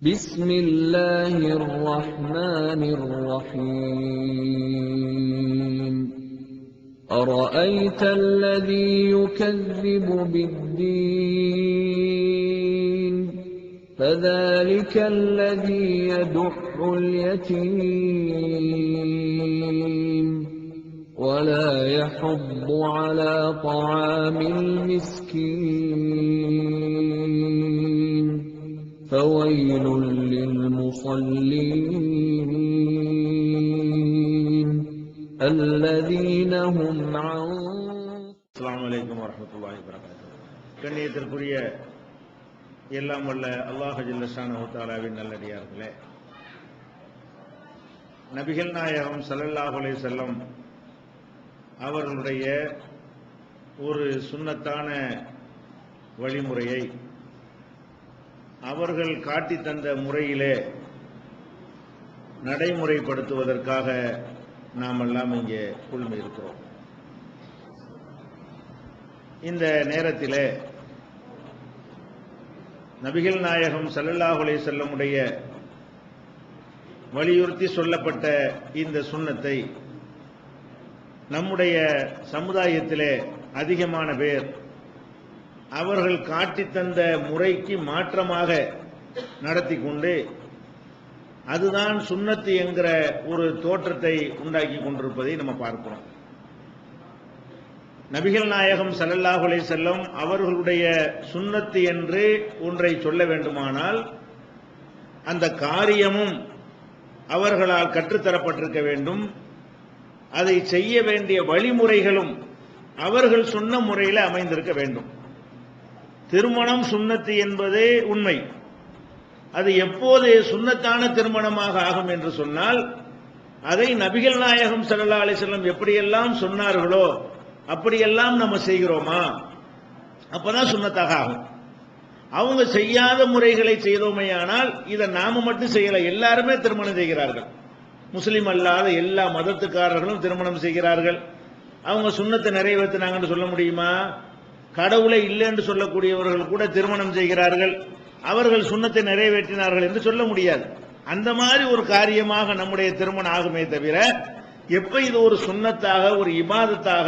بسم الله الرحمن الرحيم أرأيت الذي يكذب بالدين فذلك الذي يدع اليتيم ولا يحض على طعام المسكين فويل للمصلين الذين هم عن அஸ்ஸலாமு அலைக்கும் வரஹ்மத்துல்லாஹி வபரகாத்துஹு. கண்ணியத்திற்குரிய எல்லாம் வல்ல அல்லாஹ் ஜல்ல ஷானஹு தஆலாவின் நல்லடியார்களே, நபிகள் நாயகம் ஸல்லல்லாஹு அலைஹி வஸல்லம் அவர்களுடைய ஒரு சுன்னத்தான வழிமுறையை அவர்கள் காட்டி தந்த முறையிலே நடைமுறைப்படுத்துவதற்காக நாம் எல்லாம் இங்கே குழுமி இருக்கிறோம். இந்த நேரத்தில் நபிகள் நாயகம் ஸல்லல்லாஹு அலைஹி வஸல்லமுடைய வலியுறுத்தி சொல்லப்பட்ட இந்த சுன்னத்தை நம்முடைய சமுதாயத்திலே அதிகமான பேர் அவர்கள் காட்டித் தந்த முறைக்கு மாற்றமாக நடத்தி கொண்டு அதுதான் சுன்னத்து என்கிற ஒரு தோற்றத்தை உண்டாக்கி கொண்டிருப்பதை நம்ம பார்க்கிறோம். நபிகள் நாயகம் ஸல்லல்லாஹு அலைஹி வஸல்லம் அவர்களுடைய சுன்னத்து என்று ஒன்றை சொல்ல வேண்டுமானால் அந்த காரியமும் அவர்களால் கற்றுத்தரப்பட்டிருக்க வேண்டும். அதை செய்ய வேண்டிய வழிமுறைகளும் அவர்கள் சொன்ன முறையில் அமைந்திருக்க வேண்டும். திருமணம் சுன்னத்து என்பதே உண்மை. அது எப்போது சுன்னத்தான திருமணமாக ஆகும் என்று சொன்னால் அதை நபிகள் நாயகம் ஸல்லல்லாஹு அலைஹி வஸல்லம் எப்படியெல்லாம் சொன்னார்களோ அப்படியெல்லாம் நம்ம செய்கிறோமா, அப்பதான் சுன்னத்தாக ஆகும். அவங்க செய்யாத முறைகளை செய்தோமையானால் இதை நாம மட்டும் செய்யல, எல்லாருமே திருமணம் செய்கிறார்கள். முஸ்லிம் அல்லாத எல்லா மதத்துக்காரர்களும் திருமணம் செய்கிறார்கள். அவங்க சுன்னத்தை நிறைவேற்றினாங்கன்னு சொல்ல முடியுமா? கடவுளை இல்லை என்று சொல்லக்கூடியவர்கள் கூட திருமணம் செய்கிறார்கள். அவர்கள் சுன்னத்தை நிறைவேற்றினார்கள் என்று சொல்ல முடியாது. அந்த மாதிரி ஒரு காரியமாக நம்முடைய திருமணம் ஆகுமே தவிர, எப்ப இது ஒரு சுன்னத்தாக ஒரு இபாதத்தாக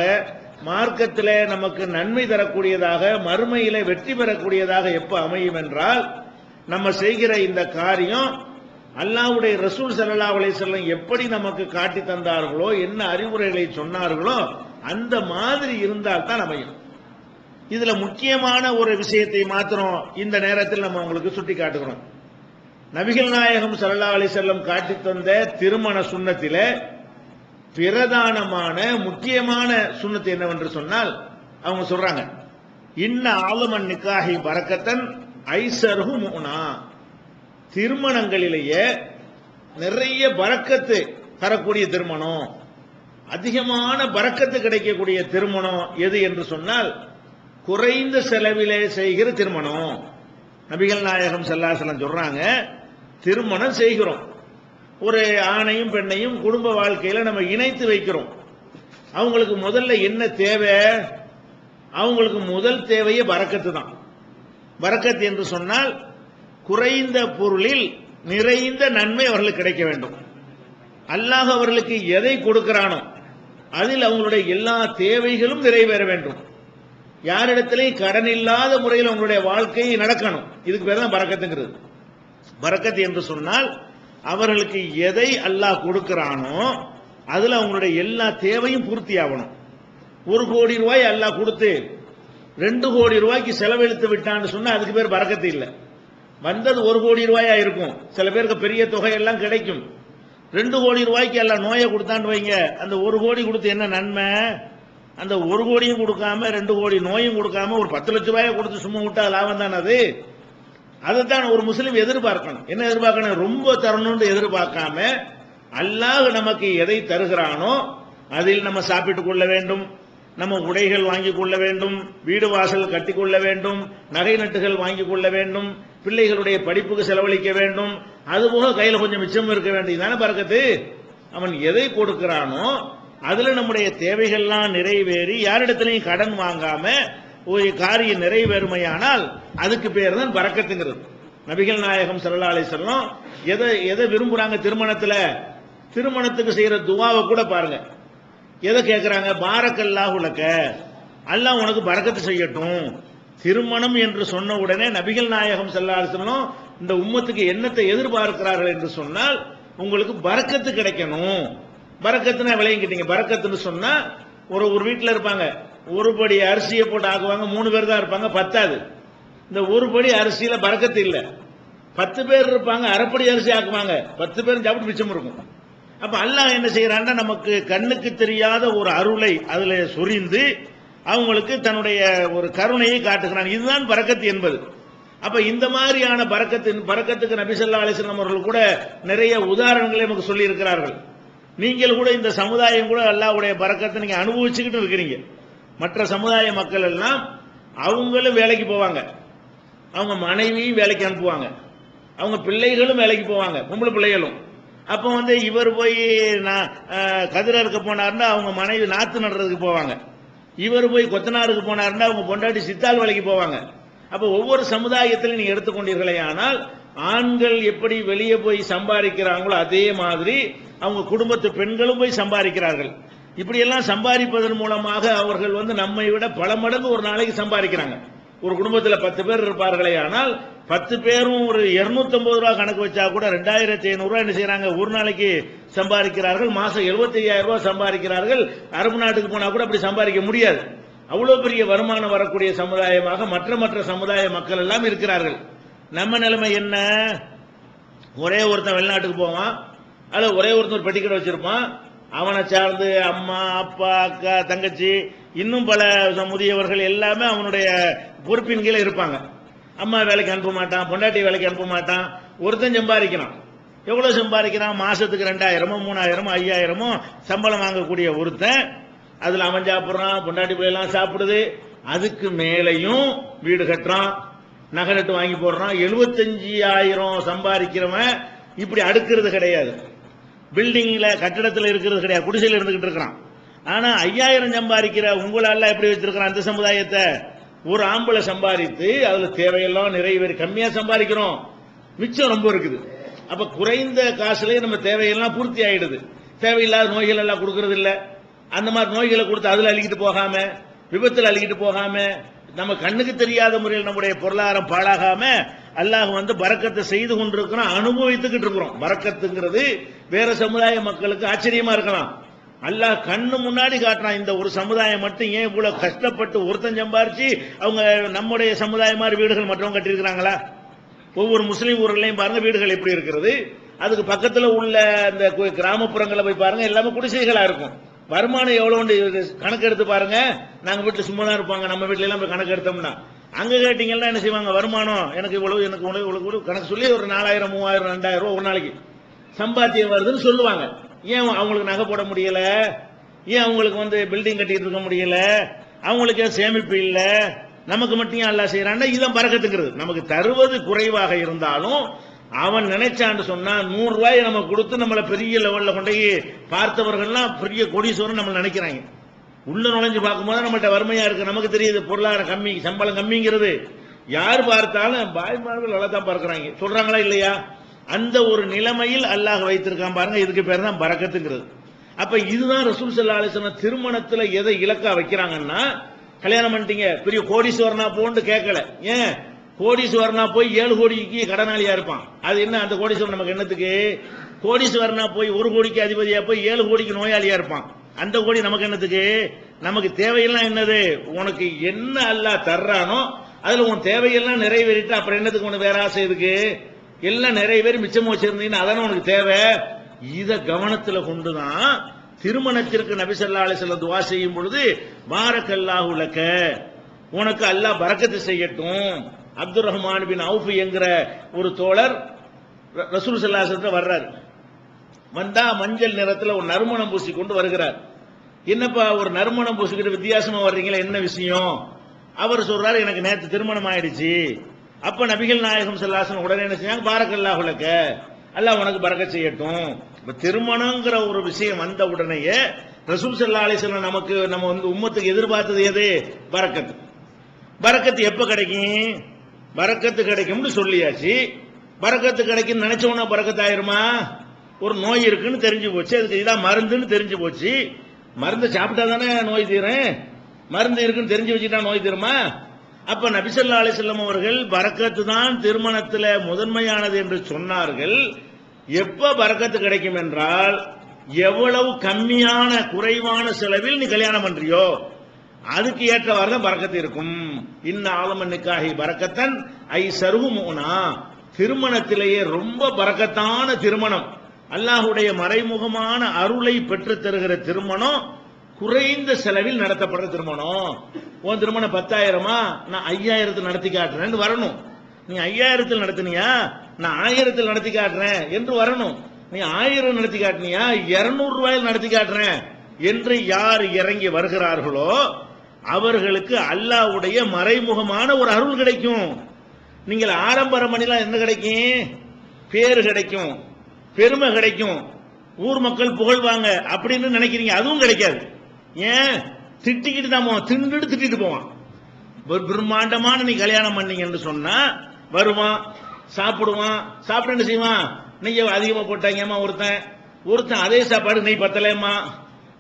மார்க்கத்திலே நமக்கு நன்மை தரக்கூடியதாக மறுமையிலே வெற்றி பெறக்கூடியதாக எப்ப அமையும் என்றால், நம்ம செய்கிற இந்த காரியம் அல்லாஹ்வுடைய ரசூல் ஸல்லல்லாஹு அலைஹி வஸல்லம் எப்படி நமக்கு காட்டி தந்தார்களோ, என்ன அறிவுரைகளை சொன்னார்களோ அந்த மாதிரி இருந்தால் தான் அமையும். இதுல முக்கியமான ஒரு விஷயத்தை மாத்திரம் இந்த நேரத்தில் நம்ம உங்களுக்கு சுட்டி காட்டுகிறோம். நபிகள் நாயகம் ஸல்லல்லாஹு அலைஹி வஸல்லம் காட்டி தந்த திருமண சுன்னத்திலே பிரதானமான முக்கியமான சுன்னத்து என்னவென்று சொன்னால், அவங்க சொல்றாங்க, இன்ன ஆலமன் நிக்காஹி பரக்கத்தன் ஐஸருஹு முனா. திருமணங்களிலேயே நிறைய பரக்கத்து தரக்கூடிய திருமணம், அதிகமான பரக்கத்து கிடைக்கக்கூடிய திருமணம் எது என்று சொன்னால் குறைந்த செலவிலே செய்கிற திருமணம். நபிகள் நாயகம் ஸல்லல்லாஹு அலைஹி வஸல்லம் சொல்றாங்க, திருமணம் செய்கிறோம், ஒரு ஆணையும் பெண்ணையும் குடும்ப வாழ்க்கையில நம்ம இணைத்து வைக்கிறோம். அவங்களுக்கு முதல்ல என்ன தேவை? அவங்களுக்கு முதல் தேவையே பரக்கத்து தான். பரக்கத்து என்று சொன்னால் குறைந்த பொருளில் நிறைந்த நன்மை அவர்களுக்கு கிடைக்க வேண்டும். அல்லாஹ் அவர்களுக்கு எதை கொடுக்கிறானோ அதில் அவங்களுடைய எல்லா தேவைகளும் நிறைவேற வேண்டும். யாரிடத்திலையும் கடன் இல்லாத முறையில் அவங்களுடைய வாழ்க்கை நடக்கணும். இதுக்கு பேர் தான் பரக்கத்துங்கிறது. பரக்கத்து என்று சொன்னால் அவர்களுக்கு எதை அல்லாஹ் கொடுக்கிறானோ அதுல அவங்களுடைய எல்லா தேவையும் பூர்த்தி ஆகணும். 1 கோடி ரூபாய் அல்லாஹ் கொடுத்து 2 கோடி ரூபாய்க்கு செலவழித்து விட்டான்னு சொன்னா அதுக்கு பேர் பரக்கத்து இல்லை. வந்தது 1 கோடி ரூபாயா இருக்கும், சில பேருக்கு பெரிய தொகை எல்லாம் கிடைக்கும். 2 கோடி ரூபாய்க்கு எல்லாம் நோயை கொடுத்தான்னு வைங்க, அந்த 1 கோடி கொடுத்து என்ன நன்மை? அந்த 1 கோடியும் கொடுக்காம 2 கோடி நோயும் கொடுக்காம ஒரு 10 லட்சம் ரூபாயை கொடுத்து சும்மா விட்டா லாபம் தான் அது. அதைத்தான் ஒரு முஸ்லிம் எதிர்பார்க்கணும். என்ன எதிர்பார்க்கணும்? ரொம்ப தரணும்னு எதிர்பார்க்காம அல்லாஹ் நமக்கு எதை தருகிறானோ அதில் நம்ம சாப்பிட்டுக் கொள்ள வேண்டும், நம்ம உடைகள் வாங்கிக் கொள்ள வேண்டும், வீடு வாசல் கட்டிக் கொள்ள வேண்டும், நகை நட்டுகள் வாங்கிக் கொள்ள வேண்டும், பிள்ளைகளுடைய படிப்புக்கு செலவழிக்க வேண்டும், அதுபோக கையில் கொஞ்சம் மிச்சம் இருக்க வேண்டியதான பரக்கத்து. அவன் எதை கொடுக்கிறானோ அதுல நம்முடைய தேவைகள்லாம் நிறைவேறி யாரிடத்திலையும் கடன் வாங்காம ஒரு காரியம் நிறைவேறுமையானால் அதுக்கு பேர் தான் பரக்கத்துங்கிறது. நபிகள் நாயகம் ஸல்லல்லாஹு அலைஹி வஸல்லம் எதை விரும்புறாங்க திருமணத்துக்கு செய்யற துஆவை கூட பாருங்க. எதை கேட்கிறாங்க? பாரக்கல்லாஹு லக, அல்லாஹ் உனக்கு பரக்கத்து செய்யட்டும். திருமணம் என்று சொன்ன உடனே நபிகள் நாயகம் ஸல்லல்லாஹு அலைஹி வஸல்லம் இந்த உம்மத்துக்கு என்னத்தை எதிர்பார்க்கிறார்கள் என்று சொன்னால், உங்களுக்கு பரக்கத்து கிடைக்கணும். பரக்கத்துனா விளையங்கிட்டீங்க. பரக்கத்துன்னு சொன்னா ஒரு வீட்டில் இருப்பாங்க, ஒரு படி அரிசியை போட்டு ஆக்குவாங்க, 3 பேர் தான் இருப்பாங்க, பத்தாது. இந்த ஒரு படி அரிசியில பரக்கத்து இல்ல. 10 பேர் இருப்பாங்க, அரைப்படி அரிசி ஆக்குவாங்க, 10 பேரும் சாப்பிட்டு மிச்சம் இருக்கும். அப்ப அல்லாஹ் என்ன செய்யறான்னா, நமக்கு கண்ணுக்கு தெரியாத ஒரு அருளை அதுல சொரிந்து அவங்களுக்கு தன்னுடைய ஒரு கருணையை காட்டுகிறான். இதுதான் பரக்கத்து என்பது. அப்ப இந்த மாதிரியான பரக்கத்துக்கு நபி ஸல்லல்லாஹு அலைஹி வஸல்லம் அவர்கள் கூட நிறைய உதாரணங்களை நமக்கு சொல்லி இருக்கிறார்கள். நீங்கள் கூட இந்த சமுதாயம் கூட அல்லாஹ்வுடைய பரக்கத்தை நீங்க அனுபவிச்சுக்கிட்டு இருக்கிறீங்க. மற்ற சமுதாய மக்கள் எல்லாம் அவங்களும் வேலைக்கு போவாங்க, அவங்க மனைவியும் வேலைக்கு அனுப்புவாங்க, அவங்க பிள்ளைகளும் வேலைக்கு போவாங்க, பொம்பளை பிள்ளைகளும். அப்போ இவர் போய் கதிர இருக்க போனாருன்னா அவங்க மனைவி நாத்து நடுறதுக்கு போவாங்க, இவர் போய் கொத்தனாருக்கு போனாருன்னா அவங்க பொண்டாட்டி சித்தாள் வேலைக்கு போவாங்க. அப்ப ஒவ்வொரு சமுதாயத்திலும் நீங்க எடுத்துக்கொண்டீர்களே ஆனால், ஆண்கள் எப்படி வெளியே போய் சம்பாதிக்கிறாங்களோ அதே மாதிரி அவங்க குடும்பத்து பெண்களும் போய் சம்பாதிக்கிறார்கள். இப்படி எல்லாம் சம்பாதிப்பதன் மூலமாக அவர்கள் நம்மை விட பல மடங்கு ஒரு நாளைக்கு சம்பாதிக்கிறாங்க. ஒரு குடும்பத்தில் 10 பேர் இருப்பார்களே ஆனால் 10 பேரும் ஒரு 250 ரூபாய் கணக்கு வச்சா கூட 2500 ரூபாய் என்ன செய்யறாங்க, ஒரு நாளைக்கு சம்பாதிக்கிறார்கள். மாசம் 75,000 ரூபாய் சம்பாதிக்கிறார்கள். அரபு நாட்டுக்கு போனா கூட அப்படி சம்பாதிக்க முடியாது. அவ்வளவு பெரிய வருமானம் வரக்கூடிய சமுதாயமாக மற்ற சமுதாய மக்கள் எல்லாம் இருக்கிறார்கள். நம்ம நிலைமை என்ன? ஒரே ஒருத்தன் வெளிநாட்டுக்கு போவான், அல்ல ஒரே ஒருத்தன் ஒரு பெட்டிக்கடை வச்சிருப்பான், அவனை சார்ந்து அம்மா அப்பா அக்கா தங்கச்சி இன்னும் பல முதியவர்கள் எல்லாமே அவனுடைய பொறுப்பின் கீழே இருப்பாங்க. அம்மா வேலைக்கு அனுப்ப மாட்டான், பொண்டாட்டி வேலைக்கு அனுப்ப மாட்டான். ஒருத்தன் சம்பாதிக்கிறான். எவ்வளவு சம்பாதிக்கிறான்? மாசத்துக்கு 2000 3000 5000 சம்பளம் வாங்கக்கூடிய ஒருத்தன், அதுல அவன் சாப்பிடுறான், பொண்டாட்டி பிள்ளைலாம் சாப்பிடுது. அதுக்கு மேலையும் வீடு கட்டுறான், நகை நட்டு வாங்கி போடுறான். 75,000 சம்பாதிக்கிறவன் இப்படி அடுக்கிறது கிடையாது, பில்டிங்ல கட்டிடத்தில் இருக்கிறது கிடையாது, குடிசையில் இருந்துகிட்டு இருக்கிறான். ஆனா 5000 சம்பாதிக்கிற உங்களால எப்படி வச்சிருக்கிறான் அந்த சமுதாயத்தை? ஒரு ஆம்பளை சம்பாதித்து அதுல தேவையெல்லாம் நிறைவேறி கம்மியா சம்பாதிக்கிறோம், மிச்சம் ரொம்ப இருக்குது. அப்ப குறைந்த காசுலயே நம்ம தேவையெல்லாம் பூர்த்தி ஆயிடுது. தேவையில்லாத நோய்கள் எல்லாம் கொடுக்கறது இல்ல. அந்த மாதிரி நோய்களை கொடுத்து அதுல அழிக்கிட்டு போகாம, விபத்துல அழிக்கிட்டு போகாம, நம்ம கண்ணுக்கு தெரியாத முறையில் நம்முடைய பொருளாதாரம் பாழாகாம அல்லாஹ் பரக்கத்தை செய்து கொண்டிருக்கிறோம், அனுபவித்துக்கிட்டு இருக்கிறோம். பரக்கத்துங்கிறது வேற சமுதாய மக்களுக்கு ஆச்சரியமா இருக்கலாம். அல்லாஹ் கண்ணு முன்னாடி காட்டுறான். இந்த ஒரு சமுதாயம் மட்டும் ஏன் இவ்வளவு கஷ்டப்பட்டு ஒருத்தன் சம்பாரிச்சு அவங்க நம்முடைய சமுதாயம் மாதிரி வீடுகள் மற்றவங்க கட்டியிருக்கிறாங்களா? ஒவ்வொரு முஸ்லீம் ஊர்களையும் பாருங்க வீடுகள் எப்படி இருக்கிறது. அதுக்கு பக்கத்துல உள்ள அந்த கிராமப்புறங்களை போய் பாருங்க, எல்லாமே குடிசைகளா இருக்கும். வருமானம் எவ்வளவு கணக்கு எடுத்து பாருங்க. நாங்க வீட்டுல சும்மா தான் இருப்பாங்க, நம்ம வீட்டுல எல்லாம் கணக்கு எடுத்தோம்னா அங்க கேட்டீங்கன்னா என்ன செய்வாங்க, வருமானம் எனக்கு இவ்வளவு கணக்கு சொல்லி ஒரு 4000 3000 2000 ரூபாய் ஒரு நாளைக்கு சம்பாத்தியம் வருதுன்னு சொல்லுவாங்க. ஏன் அவங்களுக்கு நகை போட முடியல? ஏன் அவங்களுக்கு பில்டிங் கட்டிட்டு இருக்க முடியல? அவங்களுக்கு சேமிப்பு இல்ல, நமக்கு மட்டும் ஏன் அல்லாஹ் செய்யறான்னா இதுதான் பரக்கத்துங்கிறது. நமக்கு தருவது குறைவாக இருந்தாலும் அவன் நினைச்சான்னு சொன்னா 100 ரூபாயை நம்ம கொடுத்து நம்மள பெரிய லெவல்ல கொண்டு பார்த்தவர்கள்லாம் பெரிய கோடீஸ்வரன் நம்ம நினைக்கிறாங்க. உள்ள நுழைஞ்சு பார்க்கும்போது நம்மகிட்ட வறுமையா இருக்கு, நமக்கு தெரியுது பொருளாதாரம் கம்மி, சம்பளம் கம்மிங்கிறது. யார் பார்த்தாலும் பாய்மார்கள் நல்லா தான் பார்க்கிறாங்க, சொல்றாங்களா இல்லையா? அந்த ஒரு நிலைமையில் அல்லாஹ் வைத்திருக்கான் பாருங்க. இதுக்கு பேர் தான் பரக்கத்துங்கிறது. அப்ப இதுதான் ரசூல் ஸல்லல்லாஹு அலைஹி வஸல்லம் திருமணத்துல எதை இலக்கா வைக்கிறாங்கன்னா, கல்யாணம் பண்ணிட்டீங்க பெரிய கோடீஸ்வரனா போன்னு கேட்கல. ஏன் கோடீஸ்வரனா போய் 7 கோடிக்கு கடனாளியா இருப்பான், அது என்ன அந்த கோடீஸ்வரன் நமக்கு என்னத்துக்கு? கோடீஸ்வரனா போய் 1 கோடிக்கு அதிபதியா போய் 7 கோடிக்கு நோயாளியா இருப்பான், அந்த கோடி நமக்கு என்னத்துக்கு? நமக்கு தேவையெல்லாம் என்னது? உனக்கு என்ன அல்லாஹ் தர்றானோ அதுல உன் தேவையெல்லாம் நிறைவேறிட்டு அப்புறம் என்னத்துக்கு உனக்கு வேற ஆசை இருக்கு? எல்லாம் நிறைவேறி மிச்சம் வச்சிருந்தீங்கன்னா அதான உனக்கு தேவை. இத கவனத்துல கொண்டுதான் திருமணத்திற்கு நபி ஸல்லல்லாஹு அலைஹி வஸல்லம் துஆ செய்யும் பொழுது பாரக்கல்லாஹு லக, உனக்கு அல்லாஹ் பரக்கத்து செய்யட்டும். அப்துர் ரஹ்மான் பின் அவுஃப் என்கிற ஒரு தோழர் ரசூல் ஸல்லல்லாஹு அலைஹி வஸல்லம் வர்றார். வந்தா மஞ்சள் நிறத்துல ஒரு நறுமணம் பூசி கொண்டு வருகிறார். என்னப்பா ஒரு நறுமணம் பூசிக்கிட்டு வித்தியாசமா வர்றீங்களா, என்ன விஷயம்? அவர் சொல்றாரு, எனக்கு நேற்று திருமணம் ஆயிடுச்சு. அப்ப நபிகள் நாயகம் ஸல்லல்லாஹு அலைஹி வஸல்லம் உடனே என்ன செஞ்சாங்க, பாரக்கல்லாஹு லக, அல்லாஹ் உனக்கு பரக்கத் செய்யட்டும். இப்ப திருமணங்கிற ஒரு விஷயம் வந்த உடனேயே ரசூல் ஸல்லல்லாஹு அலைஹி வஸல்லம் நமக்கு நம்ம உம்மத்துக்கு எதிர்பார்த்தது எது? பரக்கத். பரக்கத் எப்ப கிடைக்கும்? பரக்கத்து கிடைக்கும்னு சொல்லியாச்சு. பரக்கத்து கிடைக்கும் நினைச்சோன்னா பரக்கத்து ஆயிருமா? ஒரு நோய் இருக்குன்னு தெரிஞ்சு போச்சு, அதுக்கு இதான் மருந்துன்னு தெரிஞ்சு போச்சு. மருந்து சாப்பிட்டா தானே நோய் தீரும். மருந்து இருக்குன்னு தெரிஞ்சு வச்சுட்டா நோய் தீருமா? அப்ப நபி ஸல்லல்லாஹு அலைஹி வஸல்லம் அவர்கள் பரக்கத்து தான் திருமணத்தில் முதன்மையானது என்று சொன்னார்கள். எப்ப பரக்கத்து கிடைக்கும் என்றால், எவ்வளவு கம்மியான குறைவான செலவில் நீ கல்யாணம் பண்றியோ அதுக்கு ஏற்றவாறு தான் பரக்கத்து இருக்கும். இன்ன ஆலமன் நிக்காஹி பரக்கத்தன் ஐ சருகுமுனா, திருமணத்திலேயே ரொம்ப பரக்கத்தான திருமணம், அல்லாஹ்வுடைய மறைமுகமான அருளை பெற்று தருகிற திருமணம், குறைந்த செலவில் நடத்தப்படுற திருமணம். உன் திருமணம் 10,000 நான் 5,000 நடத்தி காட்டுறேன் வரணும். நீ 5,000 நடத்தினியா நான் 1000 நடத்தி காட்டுறேன் என்று வரணும். நீ 1000 நடத்தி காட்டினியா 200 ரூபாயில் நடத்தி காட்டுறேன் என்று யார் இறங்கி வருகிறார்களோ அவர்களுக்கு அல்லாஹ்வுடைய மறைமுகமான ஒரு அருள் கிடைக்கும். நீங்கள் ஆடம்பரம் பண்ணிலாம் என்ன கிடைக்கும்? பேரு கிடைக்கும், பெருமை கிடைக்கும், ஊர் மக்கள் புகழ்வாங்க அப்படின்னு நினைக்கிறீங்க. அதுவும் கிடைக்காது. ஏன்? திட்டிக்கிட்டு தான் போவான், திட்டிட்டு போவான். பிரம்மாண்டமான நீ கல்யாணம் பண்ணீங்கன்னு சொன்னா வருவான், சாப்பிடுவான். சாப்பிட என்ன செய்வான்? நெய்ய அதிகமா போட்டாங்கம்மா ஒருத்தன் அதே சாப்பாடு நெய் பத்தலையம்மா,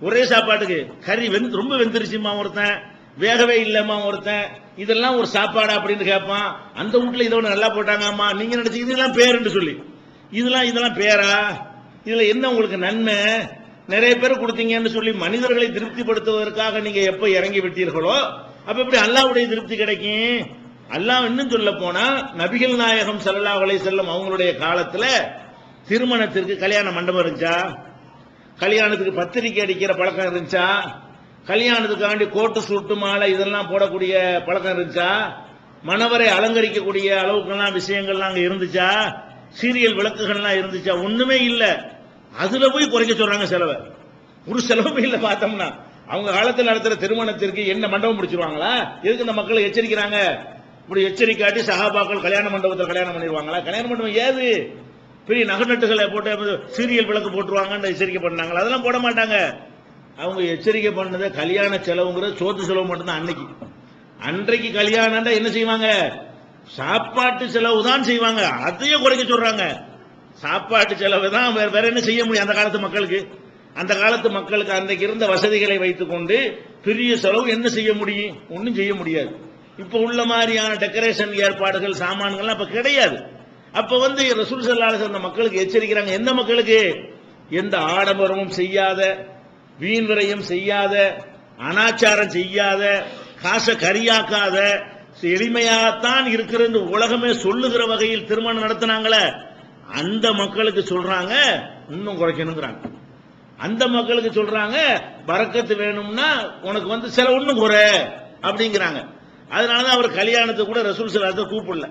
ஒரே சாப்பாட்டுக்கு கறி ரொம்ப வெந்துருச்சுமா ஒருத்தன், வேகவே இல்லம்மா ஒருத்தன், இதெல்லாம் ஒரு சாப்பாடு அப்படின்னு கேட்பான். அந்த வீட்டுல இதை நல்லா போட்டாங்கம்மா, நீங்க நினைச்சீங்க இதெல்லாம் பேருன்னு சொல்லி, இதெல்லாம் பேரா? இதுல என்ன உங்களுக்கு நன்மை? நிறைய பேர் கொடுத்தீங்கன்னு சொல்லி மனிதர்களை திருப்திப்படுத்துவதற்காக நீங்க எப்ப இறங்கி விட்டீர்களோ அப்ப எப்படி அல்லாஹ்வுடைய திருப்தி கிடைக்கும்? அல்லாஹ் இன்னும் சொல்ல போனா நபிகள் நாயகம் ஸல்லல்லாஹு அலைஹி வஸல்லம் அவங்களுடைய காலத்துல திருமணத்திற்கு கல்யாண மண்டபம் இருந்துச்சா? கல்யாணத்துக்கு பத்திரிக்கை அடிக்கிற பழக்கம் இருந்துச்சா? கல்யாணத்துக்காண்டி கோட்டு சூட்டு மாலை இதெல்லாம் போடக்கூடிய பழக்கம் இருந்துச்சா? மணவரை அலங்கரிக்கக்கூடிய அளவுக்கெல்லாம் விஷயங்கள்லாம் அங்க இருந்துச்சா? சீரியல் விளக்குகள்லாம் இருந்துச்சா? ஒண்ணுமே இல்ல. அதுல போய் குறைக்க சொல்றாங்க செலவை. ஒரு செலவும் இல்ல. பார்த்தோம்னா அவங்க காலத்தில் நடத்துற திருமணத்திற்கு என்ன மண்டபம் முடிச்சிருவாங்களா? எதுக்கு இந்த மக்களை எச்சரிக்கிறாங்க? இப்படி எச்சரிக்காட்டி சஹாபாக்கள் கல்யாண மண்டபத்தில் கல்யாணம் பண்ணிடுவாங்களா? கல்யாண மண்டபம் ஏது? பெரிய நகநட்டுகளை போட்டு சீரியல் விளக்கு போட்டுருவாங்கன்னு எச்சரிக்கை பண்ணாங்களா? அதெல்லாம் போட மாட்டாங்க. அவங்க எச்சரிக்கை பண்ணதை கல்யாண செலவுங்கிறது சோத்து செலவு மட்டும்தான். அன்றைக்கு கல்யாணம் என்ன செய்வாங்க? சாப்பாட்டு செலவு தான் செய்வாங்க. அதையும் குறைக்க சொல்றாங்க. சாப்பாட்டு செலவு தான், வேற என்ன செய்ய முடியும்? அந்த காலத்து மக்களுக்கு அன்றைக்கு இருந்த வசதிகளை வைத்துக் கொண்டு பெரிய செலவு என்ன செய்ய முடியும்? ஒன்னும் செய்ய முடியாது. இப்ப உள்ள மாதிரியான டெக்கரேஷன் ஏற்பாடுகள் சாமான்கள் அப்ப கிடையாது. அப்ப ரசூல் ஸல்லல்லாஹு அலைஹி வஸல்லம் மக்களுக்கு எச்சரிக்கிறாங்க. எந்த மக்களுக்கு? எந்த ஆடம்பரமும் செய்யாத, வீண் விரயம் செய்யாத, அனாச்சாரம் செய்யாத, காசை கரியாக்காத, எளிமையாகத்தான் இருக்கிறது உலகமே சொல்லுகிற வகையில் திருமணம் நடத்தினாங்களே அந்த மக்களுக்கு சொல்றாங்க இன்னும் குறைக்கணுங்கிறாங்க. அந்த மக்களுக்கு சொல்றாங்க பரக்கத்து வேணும்னா உனக்கு செலவு ஒன்னும் குறை அப்படிங்கிறாங்க. அதனாலதான் அவர் கல்யாணத்துக்கு கூட ரசூல் ஸல்லல்லாஹு அலைஹி வஸல்லம் கூப்பிடல.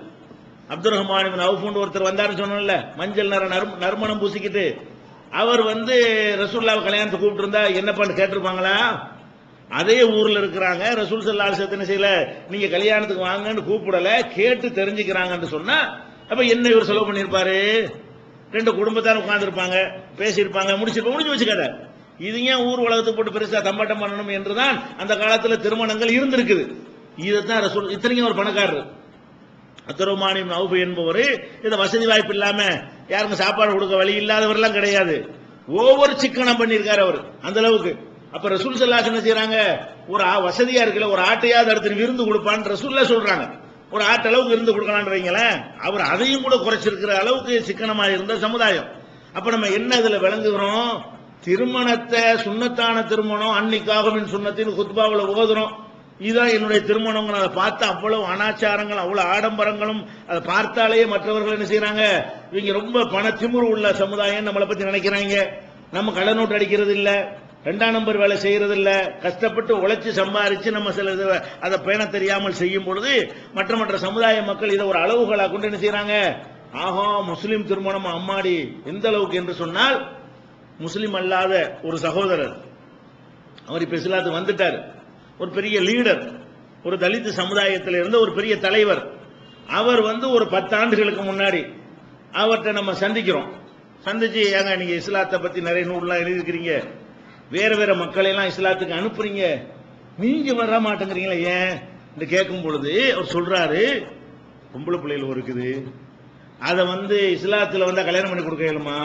அப்துர் ரஹ்மான் இப்னு அவுஃப் ஒருத்தர் வந்தாருன்னு சொன்னோம்ல, மஞ்சள் நறுமணம் பூசிக்கிட்டு, அவர் ரசூலுல்லாஹ் கல்யாணத்துக்கு கூப்பிட்டு இருந்தா என்ன பண்ண கேட்டிருப்பாங்களா? அதே ஊர்ல இருக்கிறாங்க. ரசூல் ஸல்லல்லாஹு அலைஹி வஸல்லம் செய்யல, நீங்க கல்யாணத்துக்கு வாங்கன்னு கூப்பிடல, கேட்டு தெரிஞ்சுக்கிறாங்கன்னு சொன்னா அப்ப என்ன இவர் செலவு பண்ணிருப்பாரு? 2 குடும்பத்தார் உட்கார்ந்து இருப்பாங்க, பேசியிருப்பாங்க, முடிஞ்சு வச்சுக்காத. இது ஏன் ஊர் உலகத்துக்கு போட்டு பெருசா தம்பாட்டம் பண்ணணும் என்றுதான் அந்த காலத்துல திருமணங்கள் இருந்திருக்குது. இதைத்தான் ரசூல், இத்தனைக்கும் ஒரு பணக்காரர் அப்துர்ரஹ்மான் இப்னு அவுஃப் என்பவர் இந்த வசதி வாய்ப்பு இல்லாம யாருக்கும் சாப்பாடு கொடுக்க வழி இல்லாதவரெல்லாம் கிடையாது. ஒவ்வொரு சிக்கனம் பண்ணியிருக்காரு அவர் அந்த அளவுக்கு. அப்ப ரசூல் ஸல்லல்லாஹு அலைஹி வஸல்லம் என்ன செய்றாங்க? ஒரு வசதியா இருக்குல்ல, ஒரு ஆட்டையாவது அடுத்து விருந்து கொடுப்பான்னு ரசூலுல்லாஹ் சொல்றாங்க. ஒரு ஆட்டு அளவுக்கு இருந்து கொடுக்கலான்னு வைங்களேன். அவர் அதையும் கூட குறைச்சிருக்கிற அளவுக்கு சிக்கனமா இருந்த சமுதாயம். அப்ப நம்ம என்ன இதுல விளங்குகிறோம்? திருமணத்தை, சுன்னத்தான திருமணம், அன்னிக்காகவின் சுன்னத்தின் குத்பாவில் ஓதுறோம். இதுதான் என்னுடைய திருமணம். அதை பார்த்து அவ்வளவு அனாச்சாரங்கள், அவ்வளவு ஆடம்பரங்களும், அதை பார்த்தாலே மற்றவர்கள் என்ன செய்யறாங்க? இவங்க ரொம்ப பண திமிரு உள்ள சமுதாயம் நம்மளை பத்தி நினைக்கிறாங்க. நம்ம கடனோட்டு அடிக்கிறது இல்ல, 2ஆம் நம்பர் வேலை செய்யறது இல்ல, கஷ்டப்பட்டு உழைச்சு சம்பாரிச்சு நம்ம சில அதை பேண தெரியாமல் செய்யும் பொழுது மற்ற சமுதாய மக்கள் இதை ஒரு அளவுகளா கொண்டு என்ன செய்யறாங்க? ஆஹா, முஸ்லிம் திருமணம் அம்மாடி எந்த அளவுக்கு என்று சொன்னால், முஸ்லிம் அல்லாத ஒரு சகோதரர், அவர் இப்ப இஸ்லாத்துக்கு வந்துட்டார், ஒரு பெரிய லீடர், ஒரு தலித் சமுதாயத்தில் இருந்த ஒரு பெரிய தலைவர். அவர் ஒரு 10 ஆண்டுகளுக்கு முன்னாடி அவர்கிட்ட நம்ம சந்திச்சு, ஏங்க நீங்க இஸ்லாத்தை பத்தி நிறைய நூல்லாம் எழுதிருக்கிறீங்க, வேற மக்களை எல்லாம் இஸ்லாத்துக்கு அனுப்புறீங்க, நீங்க வர மாட்டேங்கிறீங்களா ஏன் என்று கேட்கும் பொழுது அவர் சொல்றாரு, பொம்பளை பிள்ளைகள் இருக்குது, அதை இஸ்லாத்துல கல்யாணம் பண்ணி கொடுக்க இயலுமா?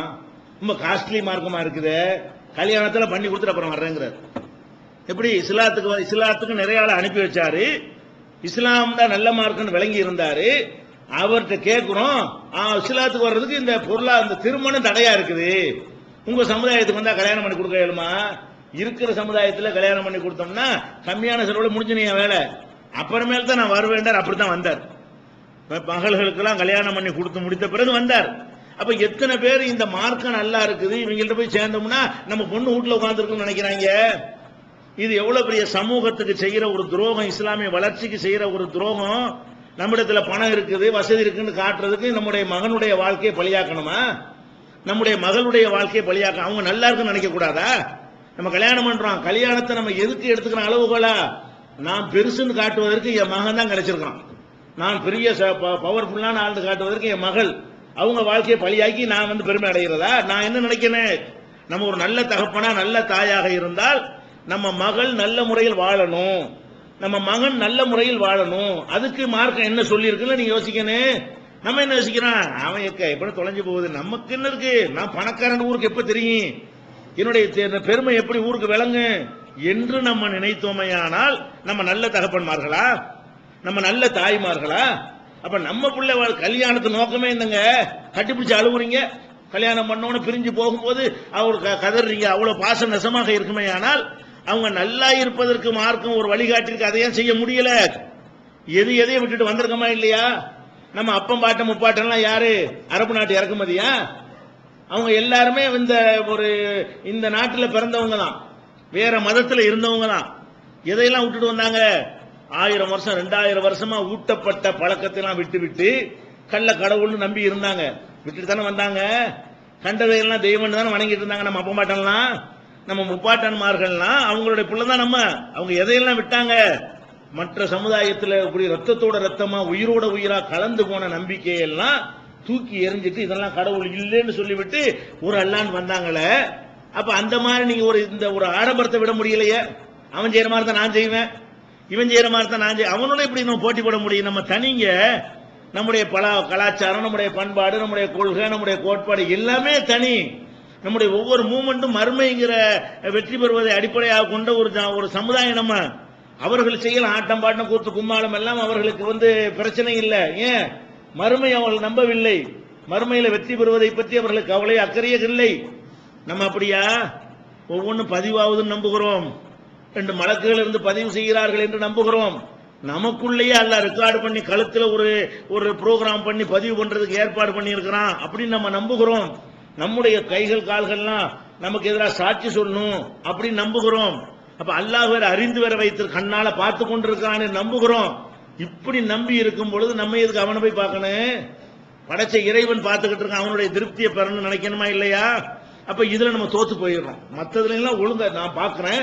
ரொம்ப காஸ்ட்லி மார்க்கமா இருக்குது, கல்யாணத்துல பண்ணி கொடுத்துட்டு அப்புறம் வர்றேங்கிறார். எப்படி இஸ்லாத்துக்கு நிறைய ஆளை அனுப்பி வச்சாரு, இஸ்லாம் தான் நல்ல மார்க்குன்னு விளங்கி இருந்தாரு. அவர்கிட்ட கேட்கிறோம், இஸ்லாத்துக்கு வர்றதுக்கு இந்த இந்த திருமணம் தடையா இருக்குது, உங்க சமுதாயத்துக்கு வந்தா கல்யாணம் பண்ணி கொடுக்க இயலுமா? இருக்கிற சமுதாயத்துல கல்யாணம் பண்ணி கொடுத்தோம்னா கம்மியான செலவுல முடிஞ்சுனீங்க வேலை, அப்புறமேல தான் நான் வருவேண்டார். அப்படித்தான் வந்தார். மகள்களுக்கெல்லாம் கல்யாணம் பண்ணி கொடுத்து முடித்த பிறகு வந்தார். அப்ப எத்தனை பேர் இந்த மார்க்கம் நல்லா இருக்குது, இவங்கள்ட்ட போய் சேர்ந்தோம்னா நம்ம பொண்ணு வீட்டுல உட்கார்ந்துருக்குன்னு நினைக்கிறாங்க. இது எவ்வளவு பெரிய சமூகத்துக்கு செய்யற ஒரு துரோகம், இஸ்லாமிய வளர்ச்சிக்கு செய்யற ஒரு துரோகம். நம்மிடத்துல பணம் இருக்குது, வசதி இருக்குன்னு காட்டுறதுக்கு நம்முடைய மகனுடைய வாழ்க்கையை பலியாக்கணுமா? நம்முடைய மகளுடைய வாழ்க்கையை பலியாக்க அவங்க நல்லா இருக்குன்னு நினைக்க கூடாதா? நம்ம கல்யாணம் பண்றோம், கல்யாணத்தை நம்ம எதுக்கு எடுத்துக்கிற அளவுகளா? நான் பெருசுன்னு காட்டுவதற்கு என் மகன் தான் கிடைச்சிருக்கான், நான் பெரிய பவர்ஃபுல்லான ஆள் காட்டுவதற்கு என் மகள் அவங்க வாழ்க்கையை பலியாக்கி நான் பெருமை அடைகிறதா? நான் என்ன நினைக்கிறேன், நம்ம ஒரு நல்ல தகப்பனா நல்ல தாயாக இருந்தால் நம்ம மகள் நல்ல முறையில் வாழணும், நம்ம மகன் நல்ல முறையில் வாழணும். அதுக்கு மார்க்கம் என்ன சொல்லி இருக்குன்னு நீங்க யோசிக்கணும். நம்ம என்ன யோசிக்கிறான், அவன் எப்படி தொலைஞ்சு போகுது, நமக்கு என்ன இருக்கு, நான் பணக்காரன் ஊருக்கு எப்ப தெரியும், என்னுடைய பெருமை எப்படி ஊருக்கு விளங்கு என்று நம்ம நினைத்தோமையானால் நம்ம நல்ல தகப்பன்மார்களா, நம்ம நல்ல தாய்மார்களா? அப்ப நம்ம பிள்ளை கல்யாணத்து நோக்கமே என்னங்க, கட்டிப்பிடிச்சு அழுவுறீங்க, கல்யாணம் பண்ணோன்னு பிரிஞ்சு போகும்போது அவருக்கு கதறீங்க, அவ்வளவு பாச நெசமாக இருக்குமே. ஆனால் அவங்க நல்லா இருப்பதற்கு மார்க்கம் ஒரு வழிகாட்டிற்கு அதையும் செய்ய முடியல. எதையும் விட்டுட்டு வந்திருக்கமா இல்லையா? நம்ம அப்பம் பாட்டம் முப்பாட்டம்லாம் யாரு, அரபு நாட்டு இறக்குமதியா? அவங்க எல்லாருமே இந்த நாட்டில் பிறந்தவங்க தான், வேற மதத்தில் இருந்தவங்க தான். எதையெல்லாம் விட்டுட்டு வந்தாங்க? 1000 வருஷம் 2000 வருஷமா ஊட்டப்பட்ட பழக்கத்தெல்லாம் விட்டு கள்ள கடவுள்னு நம்பி இருந்தாங்க, விட்டுட்டு தானே வந்தாங்க. கண்டதையெல்லாம் தெய்வம் தானே வணங்கிட்டு இருந்தாங்க. நம்ம அப்பம் பாட்டம்லாம், நம்ம முப்பாட்டன்மார்கள்லாம் அவங்களுடைய பிள்ளை தான். அவங்க எதையெல்லாம் விட்டாங்க? மற்ற சமுதாயத்தில் ரத்தத்தோட ரத்தமா உயிரோட உயிரா கலந்து போன நம்பிக்கையெல்லாம் தூக்கி எறிஞ்சிட்டு இதெல்லாம் கடவுள் இல்லைன்னு சொல்லிவிட்டு ஒரு அல்லான்னு வந்தாங்களே. அப்ப அந்த மாதிரி நீங்க ஒரு ஆடம்பரத்தை விட முடியலையே. அவன் செய்யற மாதிரி தான் நான் செய்வேன், இவன் செய்யற மாதிரி தான் நான் செய்வேன். அவனோட இப்படி நம்ம போட்டி போட முடியும்? நம்ம தனிங்க, நம்முடைய கலாச்சாரம், நம்முடைய பண்பாடு, நம்முடைய கொள்கை, நம்முடைய கோட்பாடு எல்லாமே தனி. நம்முடைய ஒவ்வொரு மூமெண்ட்டும் மறுமைங்கிற வெற்றி பெறுவதை அடிப்படையாக கொண்ட ஒரு சமுதாயம். நம்ம அவர்கள் செய்யலாம் ஆட்டம் பாட்டம் கூத்து கும்மாளம் எல்லாம் அவர்களுக்கு பிரச்சனை இல்லை. ஏன்? மறுமை அவர்கள் நம்பவில்லை, மறுமையில வெற்றி பெறுவதை பற்றி அவர்களுக்கு கவலை அக்கறையே இல்லை. நம்ம அப்படியா? ஒவ்வொன்றும் பதிவாவதுன்னு நம்புகிறோம், 2 மலக்குகள் இருந்து பதிவு செய்கிறார்கள் என்று நம்புகிறோம். நமக்குள்ளேயே அல்ல ரெக்கார்டு பண்ணி கழுத்துல ஒரு ப்ரோக்ராம் பண்ணி பதிவு பண்றதுக்கு ஏற்பாடு பண்ணி இருக்கிறான் அப்படின்னு நம்ம நம்புகிறோம். நம்முடைய கைகள் கால்கள்லாம் நமக்கு எதிராக சாட்சி சொல்லணும் அப்படின்னு நம்புகிறோம். அப்ப அல்லாஹ் வேற அறிந்து வேற வைத்து கண்ணால பார்த்து கொண்டிருக்கான்னு நம்புகிறோம். இப்படி நம்பி இருக்கும் பொழுது நம்ம எதுக்கு அவனை போய் பார்க்கணும்? படைச்ச இறைவன் பார்த்துக்கிட்டு இருக்கான், அவனுடைய திருப்தியை பெறணும்னு நினைக்கணுமா இல்லையா? அப்ப இதுல நம்ம தோத்து போயிடுறோம். மற்றதுல எல்லாம் ஒழுங்கா நான் பார்க்கிறேன்,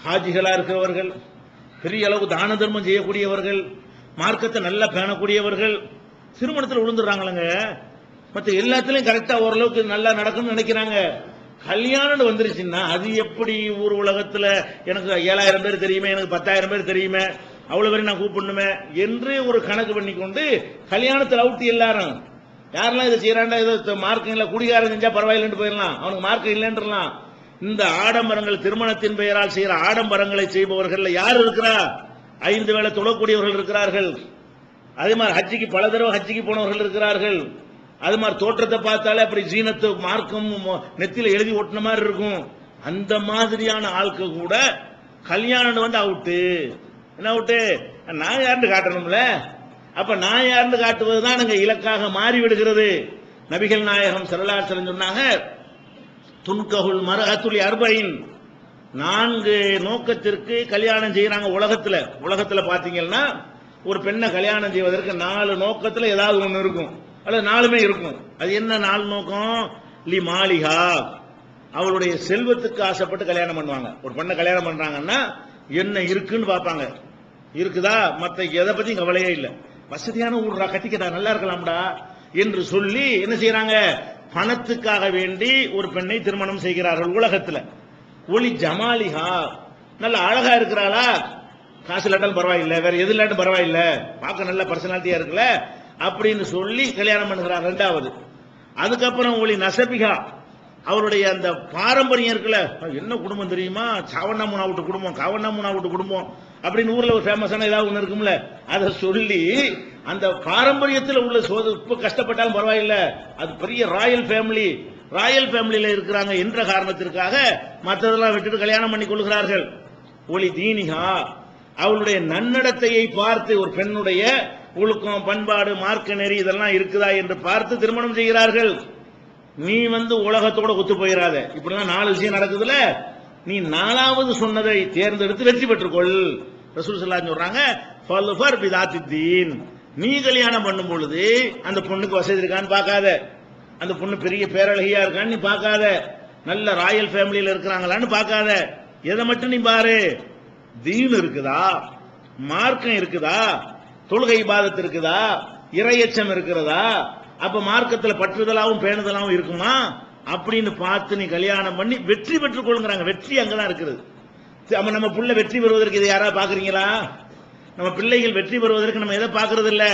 ஹாஜிகளா இருக்கிறவர்கள், பெரிய அளவு தான தர்மம் செய்யக்கூடியவர்கள், மார்க்கத்தை நல்லா பேணக்கூடியவர்கள் திருமணத்தில் விழுந்துடுறாங்களங்க. மற்ற எல்லாத்திலையும் கரெக்டா ஓரளவுக்கு நல்லா நடக்கும்னு நினைக்கிறாங்க. கல்யாணம் வந்துருச்சுன்னா அது எப்படி ஊர் உலகத்துல எனக்கு 7000 பேர் தெரியுமே, எனக்கு 10,000 பேர் தெரியுமே, அவ்வளவு பேர் நான் கூப்பிடணுமே என்று ஒரு கணக்கு பண்ணி கொண்டு கல்யாணத்தில் அவுட். எல்லாரும் யாரெல்லாம் இதை செய்யறாண்டா, ஏதோ மார்க்கம் இல்ல, குடிகாரம் செஞ்சா பரவாயில்லைன்னு போயிடலாம், அவனுக்கு மார்க்கம் இல்லைன்றலாம். இந்த ஆடம்பரங்கள், திருமணத்தின் பெயரால் செய்யற ஆடம்பரங்களை செய்பவர்கள் யார் இருக்கிறா? 5 வேளை தொழக்கூடியவர்கள் இருக்கிறார்கள். அதே மாதிரி ஹஜ்ஜிக்கு பல தடவை ஹஜ்ஜிக்கு போனவர்கள் இருக்கிறார்கள். அது மாதிரி தோற்றத்தை பார்த்தாலே அப்படி ஜீனத்து மார்க்கம் நெத்தில எழுதி ஒட்டின மாதிரி இருக்கும். அந்த மாதிரியான ஆட்கள் கூட கல்யாணம் அவுட்டு. என்ன அவுட்டு? நான் யாருன்னு காட்டணும்ல. அப்ப நான் யாருன்னு காட்டுவதுதான் அங்க இலக்காக மாறி விடுகிறது. நபிகள் நாயகம் ஸல்லல்லாஹு அலைஹி வஸல்லம் சொன்னாங்க, துன்கஹுல் மர்அத்துல் 40, 4 நோக்கத்திற்கு கல்யாணம் செய்யறாங்க உலகத்துல பாத்தீங்கன்னா, ஒரு பெண்ணை கல்யாணம் செய்வதற்கு 4 நோக்கத்துல ஏதாவது ஒண்ணு இருக்கும், அல்லது 4மே இருக்கும். அது என்ன 4 நோக்கம்? லி மாலிஹா, அவளுடைய செல்வத்துக்கு ஆசைப்பட்டு கல்யாணம் பண்ணுவாங்க. ஒரு பெண்ணை கல்யாணம் பண்றாங்கன்னா என்ன இருக்குன்னு பார்ப்பாங்க, இருக்குதா, மத்த எதை பத்தியும் கவலையே இல்லை, வசதியான ஊர்ரா, கட்டிக்கடா, நல்லா இருக்கலாம்டா என்று சொல்லி என்ன செய்யறாங்க? பணத்துக்காக வேண்டி ஒரு பெண்ணை திருமணம் செய்கிறார்கள் உலகத்துல. ஒளி ஜமாலிஹா, நல்ல அழகா இருக்கிறாளா, காசு இல்லாட்டாலும் பரவாயில்லை, வேற எது இல்லாட்டும் பரவாயில்லை, பார்க்க நல்ல பர்சனாலிட்டியா இருக்குல்ல, அப்படின்னு சொல்லி கல்யாணம் பண்ணுகிறார் ரெண்டாவது. அதுக்கப்புறம் ஒளி நசபிகா, அவருடைய அந்த பாரம்பரியம் இருக்குல்ல, என்ன குடும்பம் தெரியுமா, சாவண்ணா மூணா விட்டு குடும்பம், காவண்ணா மூணா விட்டு குடும்பம் அப்படின்னு ஊர்ல ஒரு ஃபேமஸான ஏதாவது ஒண்ணு இருக்கும்ல, அதை சொல்லி அந்த பாரம்பரியத்தில் உள்ள இப்ப கஷ்டப்பட்டாலும் பரவாயில்ல, அது பெரிய ராயல் ஃபேமிலி, ராயல் ஃபேமிலியில இருக்கிறாங்க என்ற காரணத்திற்காக மற்றதெல்லாம் விட்டுட்டு கல்யாணம் பண்ணி கொள்கிறார்கள். ஒளி தீனிகா, அவளுடைய நன்னடத்தையை பார்த்து ஒரு பெண்ணுடைய ஒழுக்கம், பண்பாடு, மார்க்க நெறி இதெல்லாம் இருக்குதா என்று பார்த்து திருமணம் செய்கிறார்கள். நீ உலகத்தோட ஒத்து போயிடாத, இப்படிலாம் 4 விஷயம் நடக்குதுல, நீ 4வது சொன்னதை தேர்ந்தெடுத்து வெற்றி பெற்றுக்கொள். ரசூல் ஸல்லல்லாஹு அலைஹி சொல்றாங்க, ஃபல்ஃபர் பிதாத்தித்தீன், நீ கல்யாணம் பண்ணும் பொழுது அந்த பொண்ணுக்கு வசதி இருக்கான்னு பார்க்காத, அந்த பொண்ணு பெரிய பேரழகியா இருக்கான்னு நீ பார்க்காத, நல்ல ராயல் ஃபேமிலியில இருக்கிறாங்களான்னு பார்க்காத, எதை மட்டும் நீ பாரு, தீன் இருக்குதா, மார்க்கம் இருக்குதா, தொழுகை இபாதத் இருக்குதா, இறையச்சம் இருக்கிறதா, அப்ப மார்க்கத்தில் பற்றுதலாவும் பேணுதலாவும் இருக்குமா அப்படின்னு பார்த்து நீ கல்யாணம் பண்ணி வெற்றி பெற்றுக் கொள்ளுங்கிறாங்க. வெற்றி அங்கதான் இருக்குது. நம்ம பிள்ளை வெற்றி பெறுவதற்கு இதை யாராவது பாக்குறீங்களா? நம்ம பிள்ளைகள் வெற்றி பெறுவதற்கு நம்ம எதை பாக்குறது இல்ல,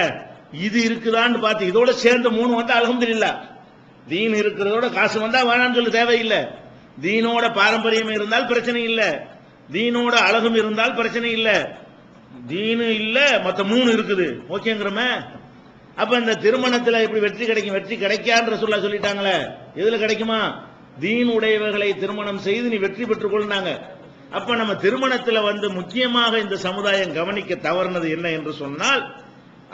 இது இருக்குதான்னு பார்த்து இதோட சேர்ந்த 3 வந்தா அல்ஹம்துலில்லாஹ். தீன் இருக்கிறதோட காசு வந்தா வேணான்னு சொல்ல தேவையில்லை. தீனோட பாரம்பரியம் இருந்தால் பிரச்சனை இல்லை, தீனோட அழகும் இருந்தால் பிரச்சனை இல்லை. தீனு இல்ல மத்த 3 இருக்குது ஓகேங்கிறமே. அப்ப இந்த திருமணத்துல எப்படி வெற்றி கிடைக்கும்? வெற்றி கிடைக்கான்னு ரசூலுல்லாஹ் சொல்லிட்டாங்களே, எதுல கிடைக்குமா? தீன் உடையவர்களை திருமணம் செய்து நீ வெற்றி பெற்றுக் கொள்ளாங்க. அப்ப நம்ம திருமணத்துல முக்கியமாக இந்த சமுதாயம் கவனிக்க தவறுனது என்ன என்று சொன்னால்,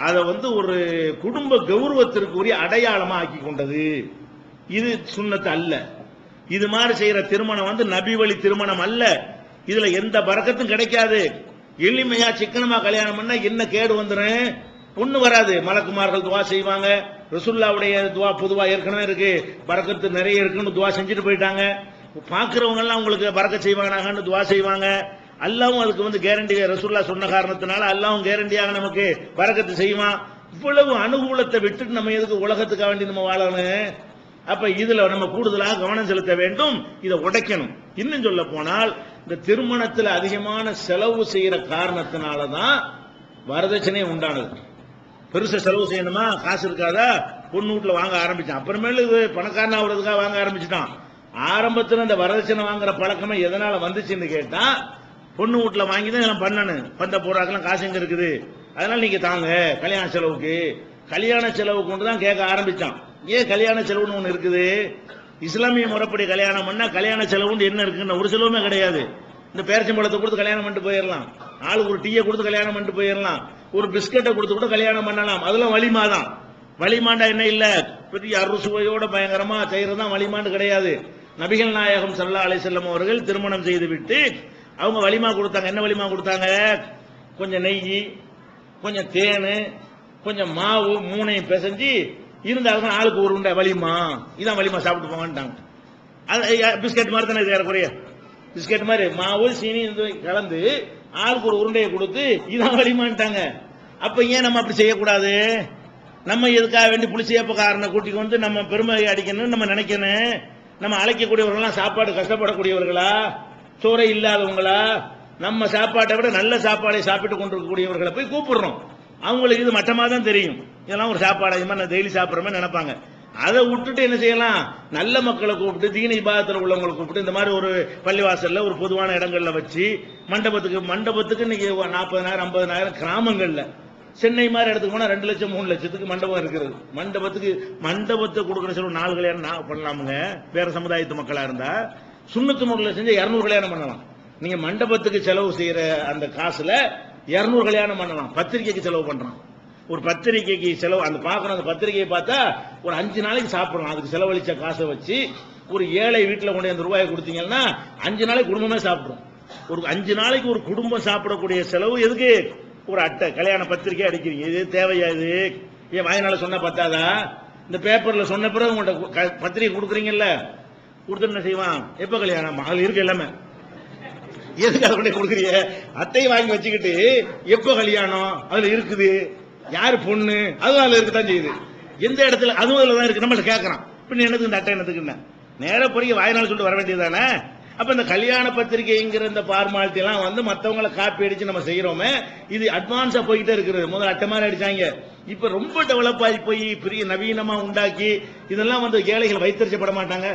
அதை ஒரு குடும்ப கௌரவத்திற்குரிய அடையாளமா ஆக்கி கொண்டது. இது சுன்னத்து அல்ல. இது மாதிரி செய்யற திருமணம் நபி வழி திருமணம் அல்ல. இதுல எந்த பரக்கத்தும் கிடைக்காது. எளிமையா சிக்கனமா கல்யாணம் பண்ணா என்ன கேடு வந்துடும்? பொண்ணு வராது. மலக்குமார்கள் துவா செய்வாங்க. ரசூலுல்லாஹ்வுடைய துவா பொதுவா ஏற்கனவே இருக்கு, பரக்கத்து நிறைய இருக்குன்னு துவா செஞ்சுட்டு போயிட்டாங்க. பாக்குறவங்க எல்லாம் உங்களுக்கு பரக்கத் செய்வாங்கன்னு துவா செய்வாங்க. அல்லாஹ்வும் அதுக்கு கேரண்டி, ரசூலுல்லாஹ் சொன்ன காரணத்தினால அல்லாஹ்வும் கேரண்டியாக நமக்கு பரக்கத்து செய்வான். இவ்வளவு அனுகூலத்தை விட்டுட்டு நம்ம எதுக்கு உலகத்துக்காக வேண்டி நம்ம வாழணும்? அப்ப இதுல நம்ம கூடுதலாக கவனம் செலுத்த வேண்டும். இதை உடைக்கணும். இன்னும் சொல்ல போனால், இந்த திருமணத்தில் அதிகமான செலவு செய்யற காரணத்தினாலதான் வரதட்சணை உண்டானது. பெருசா செலவு செய்யணுமா, காசு இருக்காதா, பொண்ணு வீட்டுல வாங்க ஆரம்பிச்சான். அப்புறமேலு பணக்காரன் ஆகுறதுக்காக வாங்க ஆரம்பிச்சுட்டான். ஆரம்பத்தில் இந்த வரதட்சணை வாங்குற பழக்கமே எதனால வந்துச்சுன்னு கேட்டா, பொண்ணு வீட்டுல வாங்கி தான் எல்லாம் பண்ணணும், பந்த போறாக்கெல்லாம் காசு எங்க இருக்குது, அதனால நீங்க தாங்க கல்யாண செலவுக்கு, கல்யாண செலவு கொண்டு தான் கேட்க ஆரம்பிச்சான். ஏன் கல்யாண செலவுன்னு ஒண்ணு இருக்குது? இஸ்லாமிய முறைப்படி கல்யாணம் பண்ணா கல்யாண செலவுன்னு என்ன இருக்குன்னு ஒரு செலவுமே கிடையாது. இந்த பேரிச்சம்பழத்தை கொடுத்து கல்யாணம் பண்ணிட்டு போயிடலாம், ஆளுக்கு ஒரு டீயை கொடுத்து கல்யாணம் பண்ணிட்டு போயிடலாம், ஒரு பிஸ்கட்டை கொடுத்து கூட கல்யாணம் பண்ணலாம். அதெல்லாம் வலிமா தான். வலிமாண்டா என்ன இல்ல, பெரிய அறுசுவையோட பயங்கரமா செய்யறதுதான் வலிமாண்டு கிடையாது. நபிகள் நாயகம் ஸல்லல்லாஹு அலைஹி வஸல்லம் அவர்கள் திருமணம் செய்து விட்டு அவங்க வலிமா கொடுத்தாங்க. என்ன வலிமா கொடுத்தாங்க? கொஞ்சம் நெய், கொஞ்சம் தேனு, கொஞ்சம் மாவு, 3ஐயும் பிசைஞ்சு இருந்தாலும் ஆளுக்கு ஒரு உண்டை வலிமா, இதான் வலிமா சாப்பிட்டு போங்கன்ட்டாங்க. பிஸ்கட் மாதிரி தானே ஏறக்குறைய, பிஸ்கட் மாதிரி மாவு சீனி கலந்து ஆளுக்கு ஒரு உருண்டையை கொடுத்து இதான் வலிமான்ட்டாங்க. அப்ப ஏன் நம்ம அப்படி செய்யக்கூடாது? நம்ம எதுக்காக வேண்டி புளிச்சேப்பக்காரனை கூட்டிக் நம்ம பெருமை அடிக்கணும்னு நம்ம நினைக்கணும். நம்ம அழைக்கக்கூடியவர்கள்லாம் சாப்பாடு கஷ்டப்படக்கூடியவர்களா, சோறை இல்லாதவங்களா? நம்ம சாப்பாட்டை விட நல்ல சாப்பாடை சாப்பிட்டு கொண்டிருக்கக்கூடியவர்களை போய் கூப்பிடுறோம். அவங்களுக்கு இது மட்டமா தான் தெரியும், இதெல்லாம் ஒரு சாப்பாடு, இது மாதிரி டெய்லி சாப்பிட்றமே நினைப்பாங்க. அதை விட்டுட்டு என்ன செய்யலாம், நல்ல மக்களை கூப்பிட்டு, தீன இபாதத்தில் உள்ளவங்களை கூப்பிட்டு, இந்த மாதிரி ஒரு பள்ளிவாசல்ல ஒரு பொதுவான இடங்கள்ல வச்சு, மண்டபத்துக்கு இன்னைக்கு 40,000 50,000 கிராமங்கள்ல, சென்னை மாதிரி இடத்துக்கு போனா 2 லட்சம் 3 லட்சத்துக்கு மண்டபம் இருக்கிறது. மண்டபத்தை கொடுக்குற செலவு 4 கல்யாணம் பண்ணலாமுங்க. வேற சமுதாயத்து மக்களா இருந்தா சுண்ணத்து முறையில் செஞ்சு 200 கல்யாணம் பண்ணலாம். நீங்க மண்டபத்துக்கு செலவு செய்யற அந்த காசுல 200 கல்யாணம் பண்ணலாம். பத்திரிகைக்கு செலவு பண்றான். ஒரு பத்திரிகைக்கு செலவு, அந்த பாக்குற அந்த பத்திரிகையை பார்த்தா ஒரு 5 நாளைக்கு சாப்பிடலாம். அதுக்கு செலவழிச்ச காசை வச்சு ஒரு ஏழை வீட்டுல கொண்டு அந்த ரூபாயை கொடுத்தீங்கன்னா 5 நாளைக்கு குடும்பமே சாப்பிடும். ஒரு 5 நாளைக்கு ஒரு குடும்பம் சாப்பிடக்கூடிய செலவு எதுக்கு? ஒரு அட்டை கல்யாண பத்திரிகை அடிக்கிறீங்க. இது தேவையா? இது ஏன் வாயினால சொன்ன பத்தாதா? இந்த பேப்பர்ல சொன்ன பிறகு உங்கள்கிட்ட பத்திரிகை கொடுக்குறீங்கல்ல, கொடுத்து என்ன செய்வான்? எப்ப கல்யாணம்? அது இருக்கு எல்லாமே. எதுக்கு அதை கொண்டு கொடுக்குறீங்க? அட்டையை வாங்கி வச்சுக்கிட்டு எப்ப கல்யாணம் அதுல இருக்குது, யாரு பொண்ணு அதுவும் அதுல இருக்குதான் செய்யுது. எந்த இடத்துல அதுவும் அதுல தான் இருக்கு. நம்மள கேட்கறான், பின்ன என்னதுக்கு இந்த அட்டை என்னதுக்குன்னு நேர பொறிய வாயினால சொல்லிட்டு வர வேண்டியதானே. அப்ப இந்த கல்யாண பத்திரிகைங்கிற இந்த பார்மாலிட்டி எல்லாம் மத்தவங்களை காப்பி அடிச்சு நம்ம செய்யறோமே, இது அட்வான்ஸா போய்கிட்டே இருக்கிறது. முதல்ல அட்டை மாதிரி அடிச்சாங்க, இப்ப ரொம்ப டெவலப் ஆகி போய் பெரிய நவீனமா உண்டாக்கி இதெல்லாம் வந்து ஏழைகள் வைத்தறிச்சப்பட மாட்டாங்க.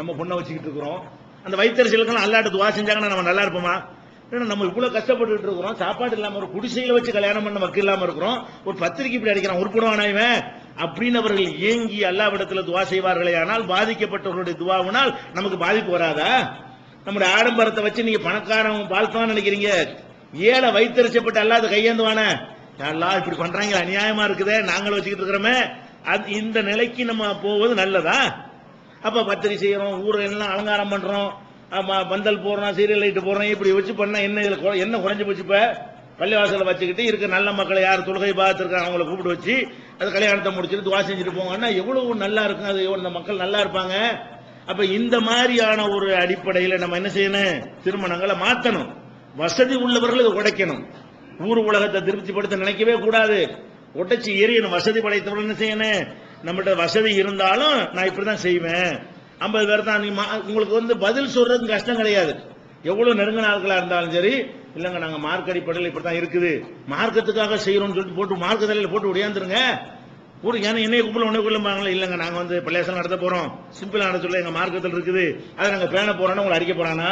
நம்ம பொண்ணை வச்சுக்கிட்டு இருக்கிறோம், அந்த வைத்தறிச்சலுக்கெல்லாம் அல்லாட்ட துவா செஞ்சாங்கன்னா நம்ம நல்லா இருப்போமா? நம்ம இவ்வளவு கஷ்டப்பட்டு இருக்கிறோம், சாப்பாடு இல்லாம ஒரு குடிசையில வச்சு கல்யாணம் பண்ண மக்கள் இல்லாம இருக்கிறோம், ஒரு பத்திரிக்கை இப்படி அடிக்கிறான் உருப்படுவானா இவன் அப்படின்னு அவர்கள் ஏங்கி அல்லாவிடத்துல துவா செய்வார்களே. ஆனால் பாதிக்கப்பட்டவர்களுடைய துவாவினால் நமக்கு பாதிப்பு வராதா? நம்முடைய ஆடம்பரத்தை வச்சு நீங்க பணக்காரன் வாழ்த்தான் நினைக்கிறீங்க, ஏழை வைத்தறிச்சப்பட்டு அல்லாத கையேந்துவான எல்லாம் இப்படி பண்றாங்க, அநியாயமா இருக்குதே நாங்களும் வச்சுக்கிட்டு இருக்கிறோமே, இந்த நிலைக்கு நம்ம போவது நல்லதா? அப்ப பத்திரிக்கை செய்யறோம், ஊரை எல்லாம் அலங்காரம் பண்றோம், பந்தல் போடுறோம், சீரியல் லைட் போடுறோம், இப்படி வச்சு பண்ண என்ன குறைஞ்சு போச்சு? இப்ப பள்ளிவாசல வச்சுக்கிட்டு இருக்க நல்ல மக்களை யார் தொழுகை பார்த்துருக்காங்க அவங்கள கூப்பிட்டு வச்சு அது கல்யாணத்தை முடிச்சுட்டு துவா செஞ்சுட்டு போங்கன்னா எவ்வளவு நல்லா இருக்கும், அது அந்த மக்கள் நல்லா இருப்பாங்க. அப்ப இந்த மாதிரியான ஒரு அடிப்படையில் நம்ம என்ன செய்யணும்? திருமணங்களை மாற்றணும், வசதி உள்ளவர்களுக்கு உடைக்கணும். ஊர் உலகத்தை திருப்திப்படுத்த நினைக்கவே கூடாது, உடைச்சு எரியணும். வசதி படைத்தவர்கள் என்ன செய்யணும்? நம்மகிட்ட வசதி இருந்தாலும் நான் இப்படிதான் செய்வேன், 50 பேர் தான், உங்களுக்கு வந்து பதில் சொல்றதுக்கு கஷ்டம் கிடையாது. எவ்வளவு நெருங்கின ஆட்களா இருந்தாலும் சரி, இல்லங்க நாங்க மார்க் அடிப்படையில் இப்படித்தான் இருக்குது, மார்க்கத்துக்காக செய்யறோம்னு சொல்லிட்டு போட்டு மார்க்க தலையில போட்டு உடையாந்துருங்க. ஏன்னா என்னைய கூப்பிட உன்னை கொள்ளும்பாங்களே, இல்லங்க நாங்க வந்து பள்ளியாசம் நடத்த போறோம், சிம்பிளா நடத்த சொல்ல எங்க மார்க்கத்தில் இருக்குது, அதை நாங்க பேண போறோம்னா உங்களை அடிக்க போறானா?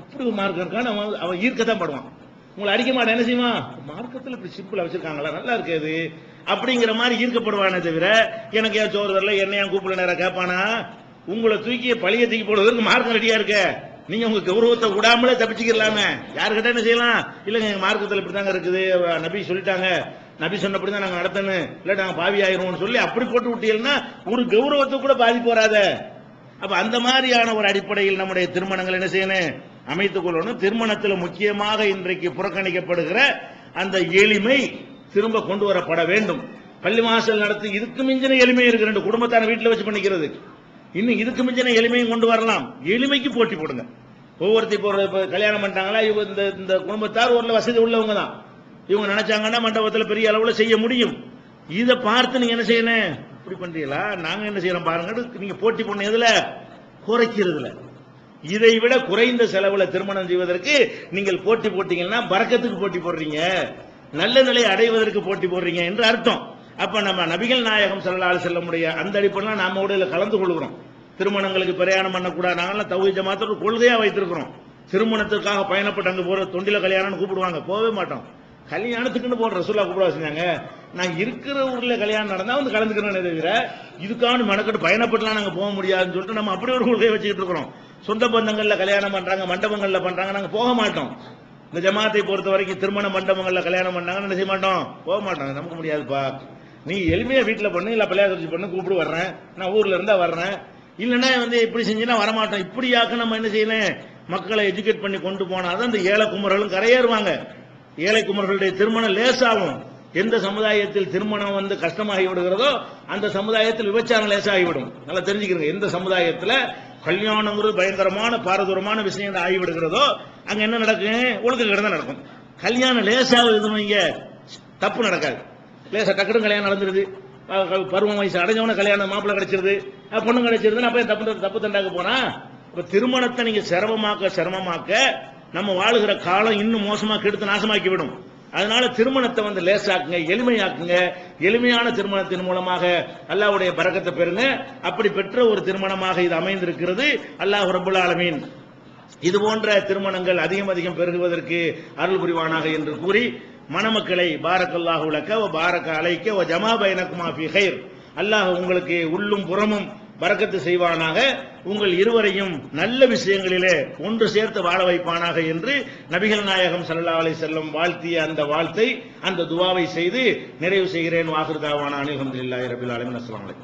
இப்படி ஒரு மார்க்கம் இருக்கான்னு அவன் ஈர்க்கத்தான் படுவான். உங்களை அடிக்க மாட்டேன், என்ன செய்வான்? மார்க்கத்தில் இப்படி சிம்பிளா வச்சிருக்காங்களா, நல்லா இருக்குது அப்படிங்கிற மாதிரி ஈர்க்கப்படுவானே தவிர எனக்கு ஏன் சோறு தரல, என்ன ஏன் கூப்பிட நேரம் கேட்பானா? உங்களை தூக்கி பழிய தூக்கி போடுவதற்கு மார்க்கம் ரெடியா இருக்க, நீங்க உங்க கௌரவத்தை விடாமலே தப்பிச்சுக்கலாமே. யாருக்கிட்ட என்ன செய்யலாம்? இல்லங்க எங்க மார்க்கத்தில் இப்படிதாங்க இருக்குது, நபி சொல்லிட்டாங்க, நபி சொன்னபடிதான் நாங்க நடத்தணும், இல்ல நாங்க பாவி ஆயிருவோம்னு சொல்லி அப்படி போட்டு விட்டீங்கன்னா ஒரு கௌரவத்தை கூட பாதிப்பு வராத. அப்ப அந்த மாதிரியான ஒரு அடிப்படையில் நம்முடைய திருமணங்கள் என்ன செய்யணும்? அமைத்துக் கொள்ளணும். திருமணத்தில் முக்கியமாக இன்றைக்கு புறக்கணிக்கப்படுகிற அந்த எளிமை திரும்ப கொண்டு வரப்பட வேண்டும். பள்ளி வாசல் நடத்தி இதுக்கு மிஞ்சின எளிமை இருக்கு, 2 குடும்பத்தான வீட்டில் வச்சு பண்ணிக்கிறது, இன்னும் இதுக்கு மிஞ்சின எளிமையும் கொண்டு வரலாம். எளிமைக்கு போட்டி போடுங்க. ஒவ்வொருத்தி கல்யாணம் பண்ணிட்டாங்களா, இவங்க இந்த குடும்பத்தார் ஒரு வசதி உள்ளவங்க தான், இவங்க நினைச்சாங்கன்னா மண்டபத்தில் பெரிய அளவுல செய்ய முடியும். இதை பார்த்து நீங்க என்ன செய்யணும்? இப்படி பண்றீங்களா, நாங்க என்ன செய்யறோம் பாருங்க, நீங்க போட்டி பண்ண எதுல? குறைக்கிறதுல. இதை விட குறைந்த செலவுல திருமணம் செய்வதற்கு நீங்கள் போட்டி போட்டீங்கன்னா பரக்கத்துக்கு போட்டி போடுறீங்க, நல்ல நிலையை அடைவதற்கு போட்டி போடுறீங்க என்று அர்த்தம். அப்ப நம்ம நபிகள் நாயகம் ஸல்லல்லாஹு அலைஹி வஸல்லம் அந்த அடிப்படையில் நாம உடையில கலந்து கொள்கிறோம். திருமணங்களுக்கு பிரயாணம் பண்ணக்கூடாது, நாங்கெல்லாம் தௌஹீத் ஜமாஅத் ஒரு கொள்கையா வைத்திருக்கிறோம். திருமணத்துக்காக பயணப்பட்டு அங்க போற தொண்டில கல்யாணம்னு கூப்பிடுவாங்க, போகவே மாட்டோம். கல்யாணத்துக்குன்னு போற ரசூலுல்லாஹ் கூப்பிட வச்சாங்க, நான் இருக்கிற ஊர்ல கல்யாணம் நடந்தா வந்து கலந்துக்கிறேன் தவிர இதுக்கான மெனக்கட்டு பயணப்பட்டுலாம் நாங்க போக முடியாதுன்னு சொல்லிட்டு நம்ம அப்படி ஒரு கொள்கையை வச்சுக்கிட்டு இருக்கிறோம். சொந்த பந்தங்கள்ல கல்யாணம் பண்றாங்க, மண்டபங்கள்ல பண்றாங்க, நாங்க போக மாட்டோம். இந்த ஜமாத்தை பொறுத்த வரைக்கும் திருமண மண்டபங்கள்ல கல்யாணம் பண்ணாங்கன்னு என்ன செய்ய மாட்டோம், போக மாட்டோம். நமக்கு முடியாதுப்பா, நீ எளிமையா வீட்டுல பண்ணு, இல்ல பள்ளியாசல் பண்ணு, கூப்பிடு வர்றேன், நான் ஊர்ல இருந்தா வர்றேன், இல்லைன்னா வந்து இப்படி செஞ்சுன்னா வரமாட்டோம். இப்படியாக்க நம்ம என்ன செய்யணும்? மக்களை எஜுகேட் பண்ணி கொண்டு போனாதான் அந்த ஏழை குமரர்களும் கரையேறுவாங்க. ஏழை குமரர்களுடைய திருமணம் லேசாகும். எந்த சமுதாயத்தில் திருமணம் வந்து கஷ்டமாகி விடுகிறதோ அந்த சமுதாயத்தில் விபச்சாரம் லேசாகிவிடும். நல்லா தெரிஞ்சுக்கிறீங்க. எந்த சமுதாயத்தில் கல்யாணங்கிறது பயங்கரமான பாரதூரமான விஷயம் ஆகிவிடுகிறதோ அங்க என்ன நடக்கும்? ஒழுக்கக்கேடு தான் நடக்கும். கல்யாணம் லேசாக தப்பு நடக்காது. லேசா டக்குனு கல்யாணம் நடந்துருது, பருவம் வயசு அடைஞ்சவன கல்யாணம் மாப்பிள்ளை கிடைச்சிருது, பொண்ணு கிடைச்சிருது, அப்ப தப்பு தண்டாக்க போனா. இப்ப திருமணத்தை நீங்க சிரமமாக்க நம்ம வாழுகிற காலம் இன்னும் மோசமா கெடுத்து நாசமாக்கி விடும். அதனால திருமணத்தை வந்து லேசாக்குங்க, எளிமையாக்குங்க. எளிமையான திருமணத்தின் மூலமாக அல்லாஹ்வுடைய பரக்கத்தை பெறுங்க. அப்படி பெற்ற ஒரு திருமணமாக இது அமைந்திருக்கிறது. அல்லாஹ் ரப்பல் ஆலமீன் இது போன்ற திருமணங்கள் அதிகம் பெருகுவதற்கு அருள் புரிவானாக என்று கூறி மணமக்களை பாரக்கல்லாஹு லக வ பாரக அலைக்க வ ஜமா பைனகுமா ஃபீ கைர், அல்லாஹ் உங்களுக்கு உள்ளும் புறமும் பரக்கத்து செய்வானாக, உங்கள் இருவரையும் நல்ல விஷயங்களிலே ஒன்று சேர்த்து வாழ வைப்பானாக என்று நபிகள் நாயகம் ஸல்லல்லாஹு அலைஹி வஸல்லம் வாழ்த்திய அந்த வாழ்த்தை, அந்த துஆவை செய்து நிறைவு செய்கிறேன். வாஹிர் தாவானா அல்ஹம்துலில்லாஹி ரப்பில் ஆலமீன். அஸ்ஸலாமு அலைக்கும்.